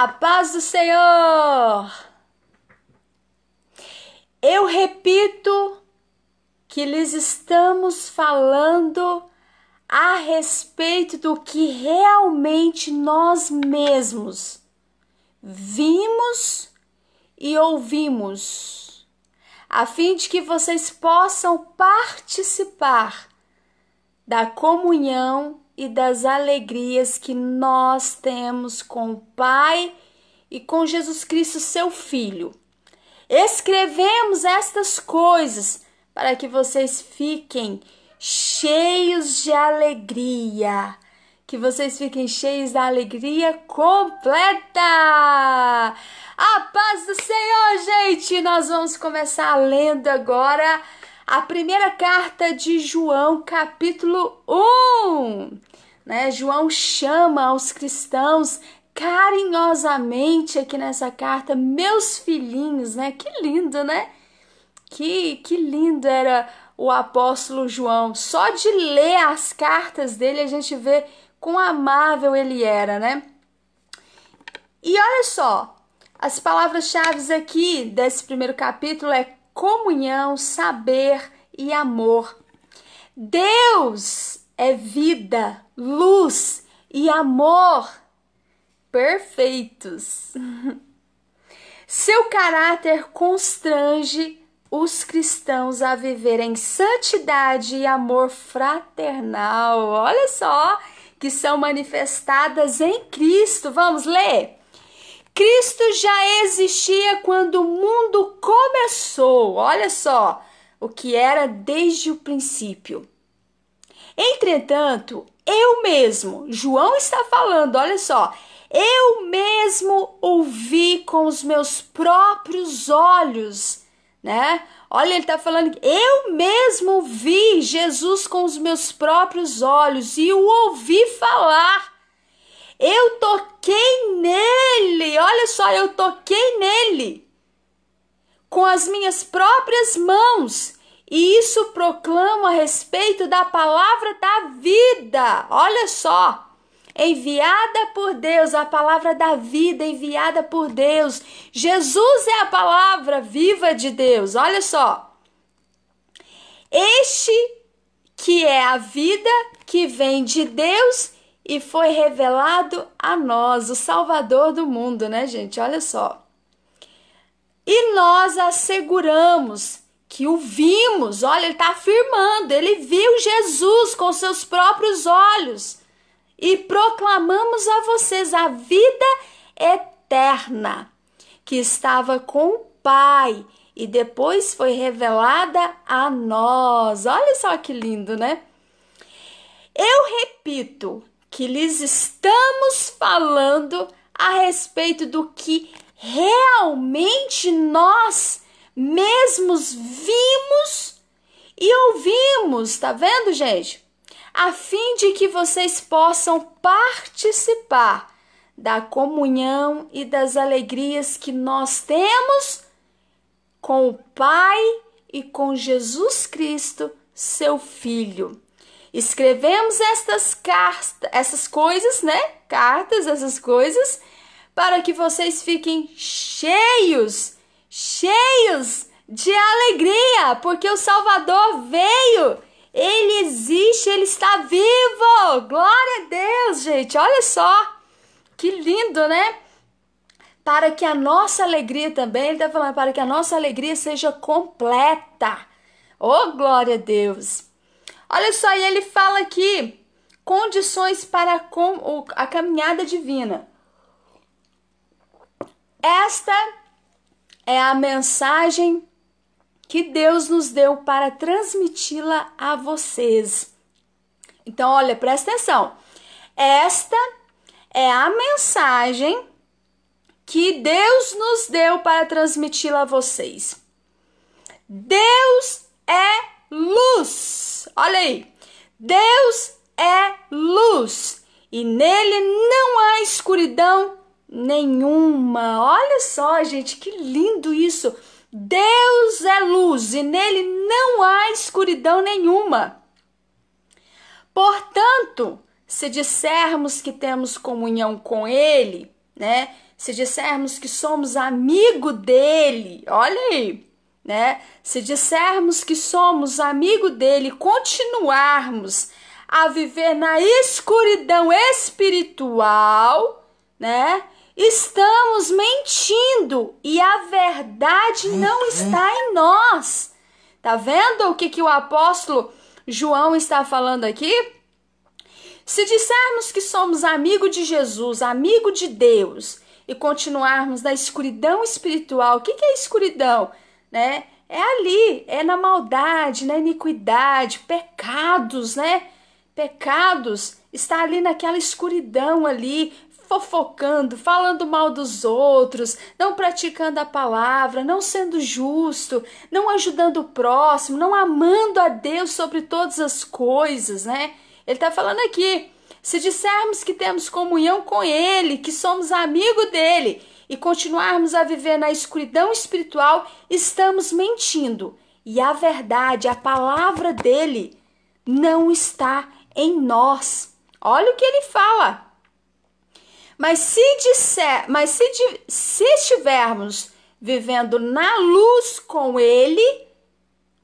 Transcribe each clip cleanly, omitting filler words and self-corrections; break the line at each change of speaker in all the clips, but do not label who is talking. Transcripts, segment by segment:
A paz do Senhor! Eu repito que lhes estamos falando a respeito do que realmente nós mesmos vimos e ouvimos, a fim de que vocês possam participar da comunhão e das alegrias que nós temos com o Pai e com Jesus Cristo, seu Filho. Escrevemos estas coisas para que vocês fiquem cheios de alegria, que vocês fiquem cheios da alegria completa. A paz do Senhor, gente! Nós vamos começar lendo agora a primeira carta de João, capítulo 1. João chama aos cristãos carinhosamente aqui nessa carta, meus filhinhos, Que lindo, né? Que lindo era o apóstolo João. Só de ler as cartas dele a gente vê quão amável ele era, né? E olha só, as palavras-chave aqui desse primeiro capítulo é comunhão, saber e amor. Deus é vida, luz e amor perfeitos. Seu caráter constrange os cristãos a viverem santidade e amor fraternal. Olha só, que são manifestadas em Cristo. Vamos ler? Cristo já existia quando o mundo começou. Olha só o que era desde o princípio. Entretanto, eu mesmo, João está falando, olha só, eu mesmo ouvi com os meus próprios olhos, Olha, ele está falando que eu mesmo vi Jesus com os meus próprios olhos e o ouvi falar. Eu toquei nele, olha só, eu toquei nele com as minhas próprias mãos. E isso proclamo a respeito da palavra da vida. Olha só, enviada por Deus, a palavra da vida enviada por Deus. Jesus é a palavra viva de Deus. Olha só. Este que é a vida que vem de Deus e foi revelado a nós, o Salvador do mundo, gente? Olha só. E nós asseguramos que o vimos, olha, ele está afirmando, ele viu Jesus com seus próprios olhos. E proclamamos a vocês a vida eterna, que estava com o Pai e depois foi revelada a nós. Olha só que lindo, Eu repito que lhes estamos falando a respeito do que realmente nós mesmos vimos e ouvimos, tá vendo, gente? A fim de que vocês possam participar da comunhão e das alegrias que nós temos com o Pai e com Jesus Cristo, seu Filho. Escrevemos essas coisas, essas coisas, para que vocês fiquem cheios de alegria, porque o Salvador veio, ele existe, ele está vivo. Glória a Deus, gente, olha só, que lindo, Para que a nossa alegria também, ele está falando, para que a nossa alegria seja completa. Oh, glória a Deus. Olha só, e ele fala aqui, condições para a caminhada divina. Esta é a mensagem que Deus nos deu para transmiti-la a vocês. Então, olha, presta atenção. Esta é a mensagem que Deus nos deu para transmiti-la a vocês. Deus é luz. Olha aí. Deus é luz e nele não há escuridão nenhuma. Olha só, gente, que lindo isso. Deus é luz e nele não há escuridão nenhuma. Portanto, se dissermos que temos comunhão com ele, né? Se dissermos que somos amigo dele, olha aí, né? Se dissermos que somos amigo dele, continuarmos a viver na escuridão espiritual, né? Estamos mentindo e a verdade não está em nós. Tá vendo o que o apóstolo João está falando aqui? Se dissermos que somos amigo de Jesus, amigo de Deus, e continuarmos na escuridão espiritual, o que é escuridão? Né? É ali, é na maldade, na iniquidade, pecados, né? Pecados, está ali naquela escuridão ali, fofocando, falando mal dos outros, não praticando a palavra, não sendo justo, não ajudando o próximo, não amando a Deus sobre todas as coisas, né? Ele está falando aqui, se dissermos que temos comunhão com Ele, que somos amigo dele, e continuarmos a viver na escuridão espiritual, estamos mentindo. E a verdade, a palavra dele, não está em nós. Olha o que ele fala. Mas se estivermos vivendo na luz com ele,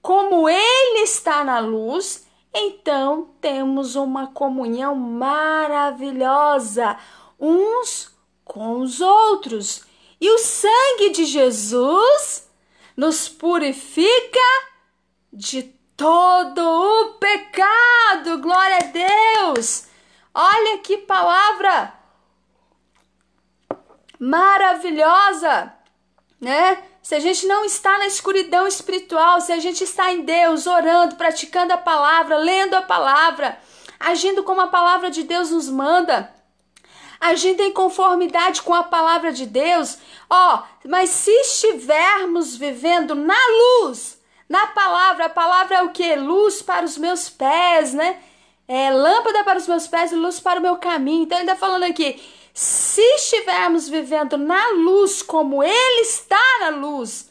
como ele está na luz, então temos uma comunhão maravilhosa uns com os outros. E o sangue de Jesus nos purifica de todo o pecado. Glória a Deus! Olha que palavra maravilhosa, né? Se a gente não está na escuridão espiritual, se a gente está em Deus, orando, praticando a palavra, lendo a palavra, agindo como a palavra de Deus nos manda, agindo em conformidade com a palavra de Deus, mas se estivermos vivendo na luz, na palavra, a palavra é o que? Luz para os meus pés, né? Lâmpada para os meus pés e luz para o meu caminho. Então ele está falando aqui, se estivermos vivendo na luz como ele está na luz,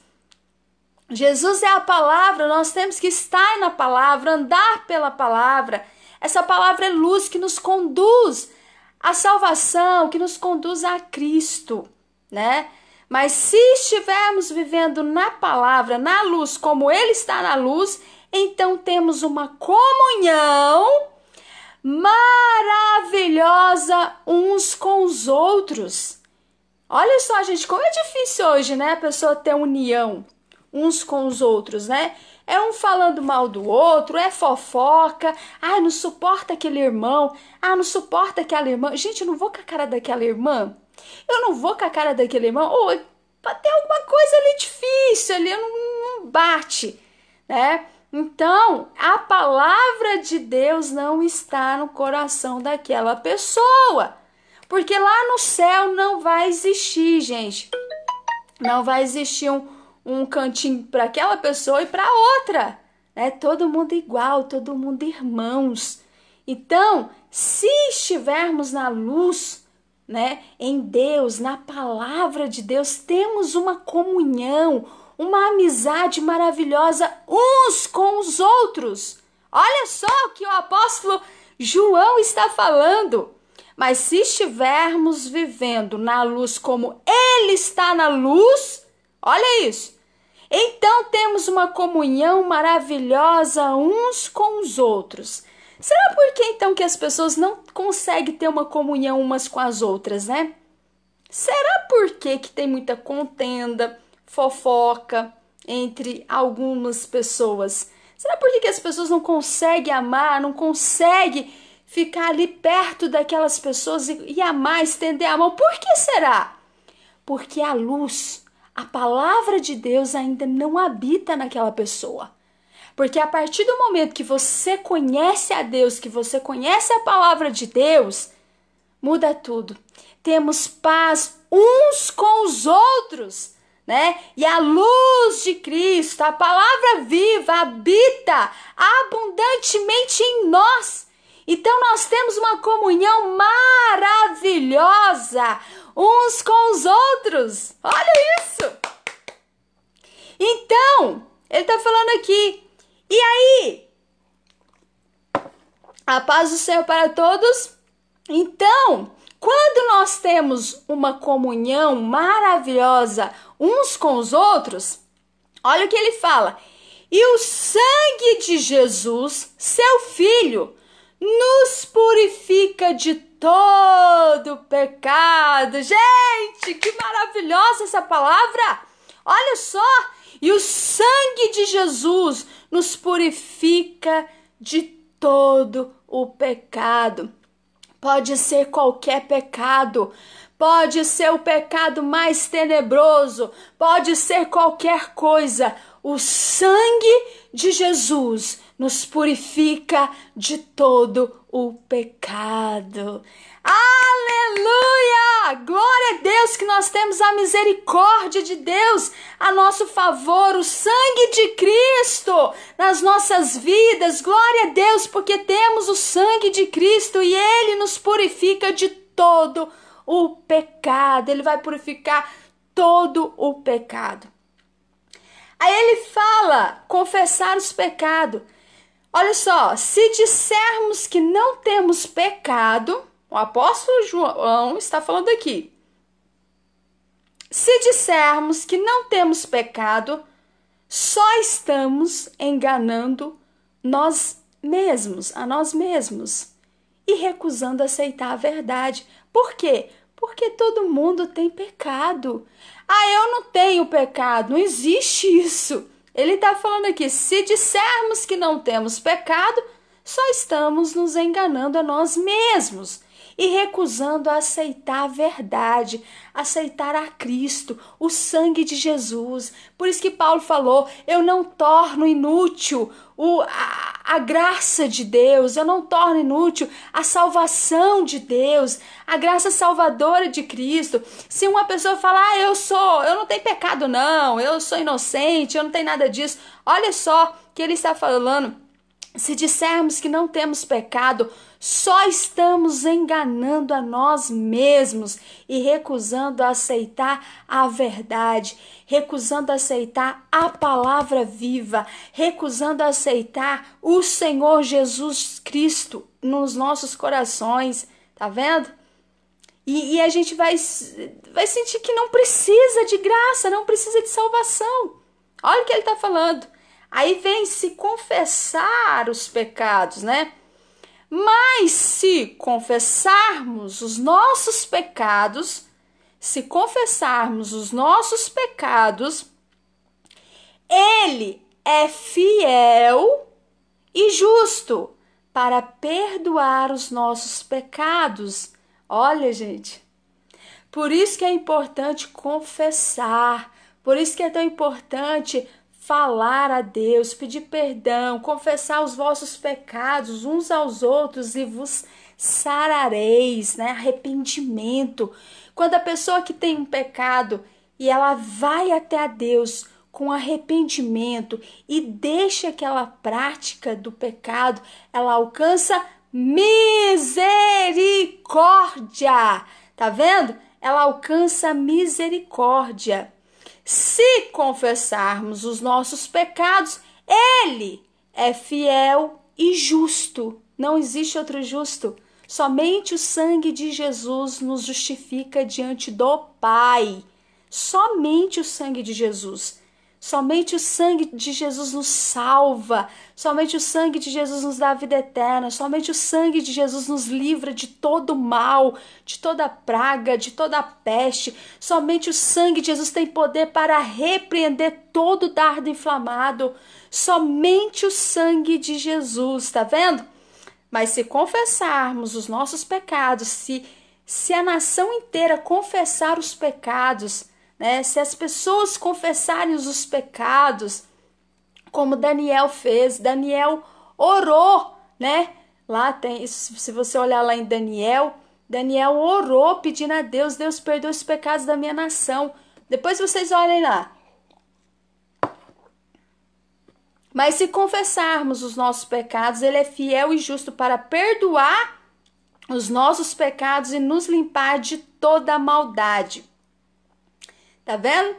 Jesus é a palavra, nós temos que estar na palavra, andar pela palavra. Essa palavra é luz que nos conduz à salvação, que nos conduz a Cristo, né? Mas se estivermos vivendo na palavra, na luz, como ele está na luz, então temos uma comunhão maravilhosa uns com os outros. Olha só, gente, como é difícil hoje, né? A pessoa ter união uns com os outros, né? É um falando mal do outro, é fofoca. Ai, não suporta aquele irmão. Ah, não suporta aquela irmã. Gente, eu não vou com a cara daquela irmã. Eu não vou com a cara daquele irmão. Tem alguma coisa ali difícil, ali não bate, né? Então, a palavra de Deus não está no coração daquela pessoa. Porque lá no céu não vai existir, gente. Não vai existir um cantinho para aquela pessoa e para outra. Né? Todo mundo igual, todo mundo irmãos. Então, se estivermos na luz, né, em Deus, na palavra de Deus, temos uma comunhão, uma amizade maravilhosa uns com os outros. Olha só o que o apóstolo João está falando. Mas se estivermos vivendo na luz como ele está na luz, olha isso, então temos uma comunhão maravilhosa uns com os outros. Será por que então que as pessoas não conseguem ter uma comunhão umas com as outras, né? Será por que tem muita contenda, fofoca entre algumas pessoas? Será por que as pessoas não conseguem amar, não conseguem ficar ali perto daquelas pessoas e amar, estender a mão? Por que será? Porque a luz, a palavra de Deus ainda não habita naquela pessoa. Porque a partir do momento que você conhece a Deus, que você conhece a palavra de Deus, muda tudo. Temos paz uns com os outros, né? E a luz de Cristo, a palavra viva, habita abundantemente em nós. Então nós temos uma comunhão maravilhosa uns com os outros. Olha isso! Então, ele está falando aqui. E aí? A paz do Senhor para todos. Então, Quando nós temos uma comunhão maravilhosa uns com os outros, olha o que ele fala. E o sangue de Jesus, seu Filho, nos purifica de todo pecado. Gente, que maravilhosa essa palavra! Olha só, e o sangue de Jesus nos purifica de todo o pecado. Pode ser qualquer pecado, pode ser o pecado mais tenebroso, pode ser qualquer coisa. O sangue de Jesus nos purifica de todo o pecado. Aleluia! Glória a Deus que nós temos a misericórdia de Deus a nosso favor, o sangue de Cristo nas nossas vidas. Glória a Deus, porque temos o sangue de Cristo e Ele nos purifica de todo o pecado. Ele vai purificar todo o pecado. Aí ele fala, confessar os pecados. Olha só, se dissermos que não temos pecado, o apóstolo João está falando aqui. Se dissermos que não temos pecado, só estamos enganando nós mesmos, a nós mesmos, e recusando aceitar a verdade. Por quê? Porque todo mundo tem pecado. Ah, eu não tenho pecado, não existe isso. Ele está falando aqui, se dissermos que não temos pecado, só estamos nos enganando a nós mesmos e recusando a aceitar a verdade, aceitar a Cristo, o sangue de Jesus. Por isso que Paulo falou, eu não torno inútil a graça de Deus, eu não torno inútil a salvação de Deus, a graça salvadora de Cristo. Se uma pessoa falar, eu não tenho pecado não, eu sou inocente, eu não tenho nada disso. Olha só que ele está falando, se dissermos que não temos pecado, só estamos enganando a nós mesmos e recusando a aceitar a verdade, recusando a aceitar a palavra viva, recusando a aceitar o Senhor Jesus Cristo nos nossos corações, tá vendo? E a gente vai sentir que não precisa de graça, não precisa de salvação. Olha o que ele está falando. Aí vem se confessar os pecados, né? Mas se confessarmos os nossos pecados, Ele é fiel e justo para perdoar os nossos pecados. Olha, gente, por isso que é importante confessar, por isso que é tão importante falar a Deus, pedir perdão, confessar os vossos pecados uns aos outros e vos sarareis, né? Arrependimento. Quando a pessoa que tem um pecado e ela vai até a Deus com arrependimento e deixa aquela prática do pecado, ela alcança misericórdia. Tá vendo? Ela alcança misericórdia. Se confessarmos os nossos pecados, Ele é fiel e justo. Não existe outro justo. Somente o sangue de Jesus nos justifica diante do Pai. Somente o sangue de Jesus. Somente o sangue de Jesus nos salva. Somente o sangue de Jesus nos dá a vida eterna. Somente o sangue de Jesus nos livra de todo mal, de toda praga, de toda peste. Somente o sangue de Jesus tem poder para repreender todo dardo inflamado. Somente o sangue de Jesus, tá vendo? Mas se confessarmos os nossos pecados, se a nação inteira confessar os pecados, né? Se as pessoas confessarem os pecados, como Daniel fez, Daniel orou, né? Lá tem, se você olhar lá em Daniel orou pedindo a Deus, Deus perdoa os pecados da minha nação. Depois vocês olhem lá. Mas se confessarmos os nossos pecados, Ele é fiel e justo para perdoar os nossos pecados e nos limpar de toda maldade. Tá vendo?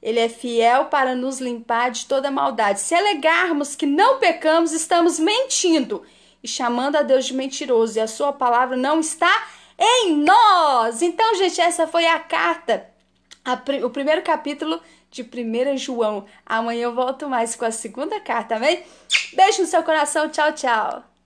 Ele é fiel para nos limpar de toda maldade. Se alegarmos que não pecamos, estamos mentindo e chamando a Deus de mentiroso, e a sua palavra não está em nós. Então, gente, essa foi a carta, o primeiro capítulo de 1 João. Amanhã eu volto mais com a segunda carta, amém? Beijo no seu coração, tchau, tchau.